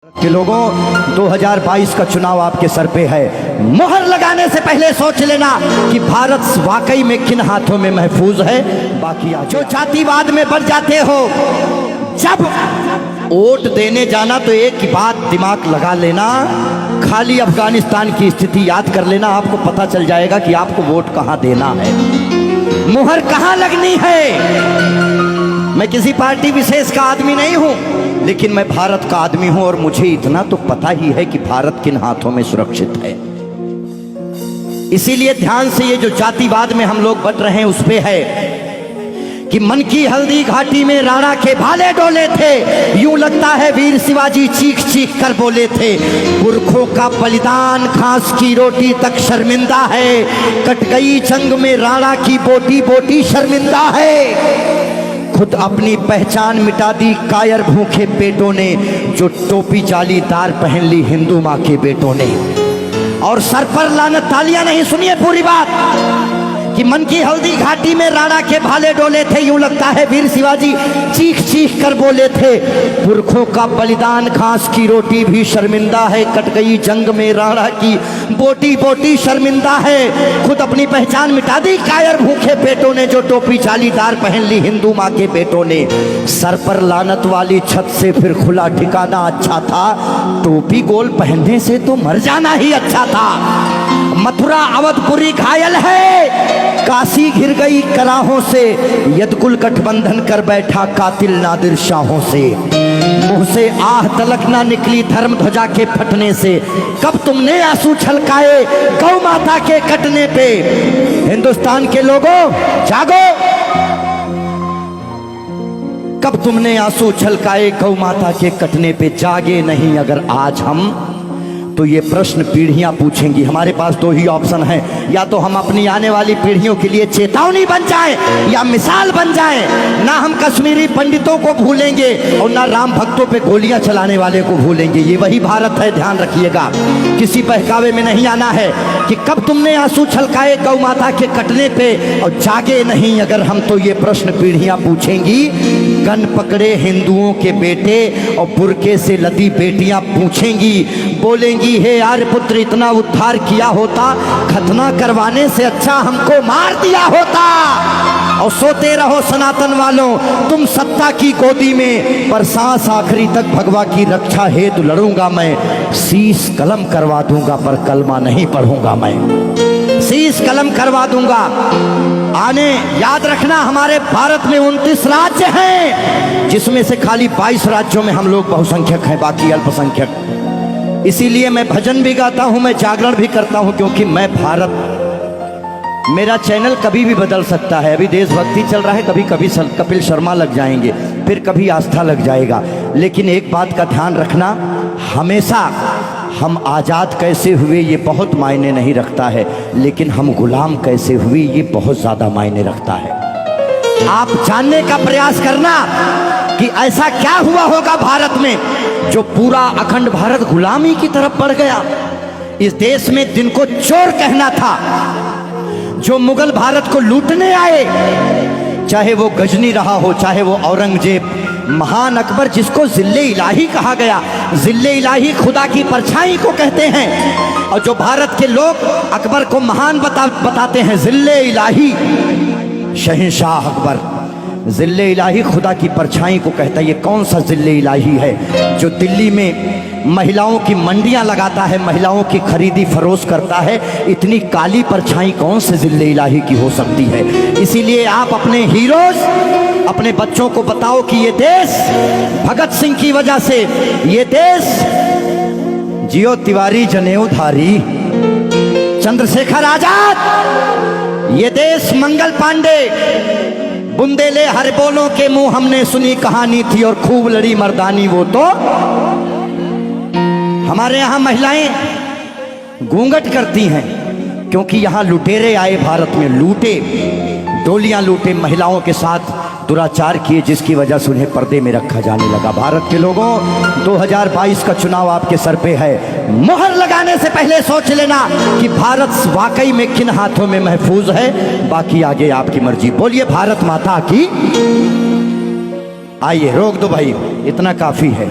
कि लोगों 2022 का चुनाव आपके सर पे है। मोहर लगाने से पहले सोच लेना कि भारत वाकई में किन हाथों में महफूज है। बाकी जो जातिवाद में बढ़ जाते हो, जब वोट देने जाना तो एक बात दिमाग लगा लेना, खाली अफगानिस्तान की स्थिति याद कर लेना, आपको पता चल जाएगा कि आपको वोट कहां देना है, मोहर कहां लगनी है। मैं किसी पार्टी विशेष का आदमी नहीं हूं, लेकिन मैं भारत का आदमी हूं और मुझे इतना तो पता ही है कि भारत किन हाथों में सुरक्षित है। इसीलिए ध्यान से ये जो जातिवाद में हम लोग बट रहे हैं उस पे है कि मन की हल्दी घाटी में राणा के भाले डोले थे, यूं लगता है वीर शिवाजी चीख चीख कर बोले थे। पुरखों का बलिदान घास की रोटी तक शर्मिंदा है, कट गई जंग में राणा की बोटी बोटी शर्मिंदा है। खुद अपनी पहचान मिटा दी कायर भूखे पेटों ने, जो टोपी जालीदार पहन ली हिंदू माँ के बेटों ने। और सर पर लानत, तालियां नहीं, सुनिए पूरी बात कि मन की हल्दी घाटी में राणा के भाले डोले थे, यूं लगता है वीर शिवाजी चीख चीख कर बोले थे। पुरखों का बलिदान घास की रोटी भी शर्मिंदा है, कट गई जंग में राणा की बोटी बोटी शर्मिंदा है। खुद अपनी पहचान मिटा दी कायर भूखे पेटों ने, जो टोपी जालीदार पहन ली हिंदू माँ के बेटों ने। सर पर लानत वाली छत से फिर खुला ठिकाना अच्छा था, टोपी गोल पहनने से तो मर जाना ही अच्छा था। मथुरा अवधपुरी घायल है, काशी घिर गई कराहों से, यदकुल गठबंधन कर बैठा कातिल नादिर शाहों से। मुंह से आह तलक ना निकली धर्म ध्वजा के फटने से, कब तुमने आंसू छलकाए गौ माता के कटने पे। हिंदुस्तान के लोगों जागो, कब तुमने आंसू छलकाए गौ माता के कटने पे। जागे नहीं अगर आज हम, तो ये प्रश्न पीढ़ियां पूछेंगी। हमारे पास दो ही ऑप्शन है, या तो हम अपनी आने वाली पीढ़ियों के लिए चेतावनी बन जाएं या मिसाल बन जाएं। ना हम कश्मीरी पंडितों को भूलेंगे और ना राम भक्तों पे गोलियां चलाने वाले को भूलेंगे। ये वही भारत है, ध्यान रखिएगा, किसी बहकावे में नहीं आना है कि कब तुमने आंसू छलकाए गौ माता के कटने पे। और जागे नहीं अगर हम, तो ये प्रश्न पीढ़ियां पूछेंगी। गन पकड़े हिंदुओं के बेटे और बुरके से लदी बेटियां पूछेंगी, बोलेंगी हे आर्य पुत्र इतना उद्धार किया होता, खतना करवाने से अच्छा हमको मार दिया होता। और सोते रहो सनातन वालों तुम सत्ता की गोदी में, पर सांस आखिरी तक भगवा की रक्षा हेतु लड़ूंगा मैं। शीश कलम करवा दूंगा पर कलमा नहीं पढ़ूंगा मैं, शीश कलम करवा दूंगा। आने याद रखना, हमारे भारत में 29 राज्य हैं, जिसमें से खाली 22 राज्यों में हम लोग बहुसंख्यक हैं, बाकी अल्पसंख्यक। इसीलिए मैं भजन भी गाता हूं, मैं जागरण भी करता हूं, क्योंकि मैं भारत, मेरा चैनल कभी भी बदल सकता है। अभी देशभक्ति चल रहा है, कभी कभी कपिल शर्मा लग जाएंगे, फिर कभी आस्था लग जाएगा। लेकिन एक बात का ध्यान रखना, हमेशा हम आज़ाद कैसे हुए ये बहुत मायने नहीं रखता है, लेकिन हम गुलाम कैसे हुए ये बहुत ज़्यादा मायने रखता है। आप जानने का प्रयास करना कि ऐसा क्या हुआ होगा भारत में जो पूरा अखंड भारत गुलामी की तरफ बढ़ गया। इस देश में जिनको चोर कहना था, जो मुगल भारत को लूटने आए, चाहे वो गजनी रहा हो, चाहे वो औरंगजेब, महान अकबर जिसको जिल्ले इलाही कहा गया, जिल्ले इलाही खुदा की परछाई को कहते हैं। और जो भारत के लोग अकबर को महान बताते हैं, जिल्ले इलाही शहंशाह अकबर, जिल्ले इलाही खुदा की परछाई को कहता है। ये कौन सा जिल्ले इलाही है जो दिल्ली में महिलाओं की मंडियां लगाता है, महिलाओं की खरीदी फरोश करता है? इतनी काली परछाई कौन से जिल्ले इलाही की हो सकती है? इसीलिए आप अपने हीरोज, अपने बच्चों को बताओ कि ये देश भगत सिंह की वजह से, ये देश जियो तिवारी जनेऊधारी, चंद्रशेखर आजाद, ये देश मंगल पांडे, बुंदेले हर बोलों के मुंह हमने सुनी कहानी थी और खूब लड़ी मर्दानी वो तो। हमारे यहाँ महिलाएं घूंघट करती हैं क्योंकि यहाँ लुटेरे आए भारत में, लूटे, डोलियां लूटे, महिलाओं के साथ दुराचार किए, जिसकी वजह से उन्हें पर्दे में रखा जाने लगा। भारत के लोगों 2022 का चुनाव आपके सर पे है। मोहर लगाने से पहले सोच लेना कि भारत वाकई में किन हाथों में महफूज है। बाकी आगे आपकी मर्जी। बोलिए भारत माता की। आइए रोक दो भाई, इतना काफी है।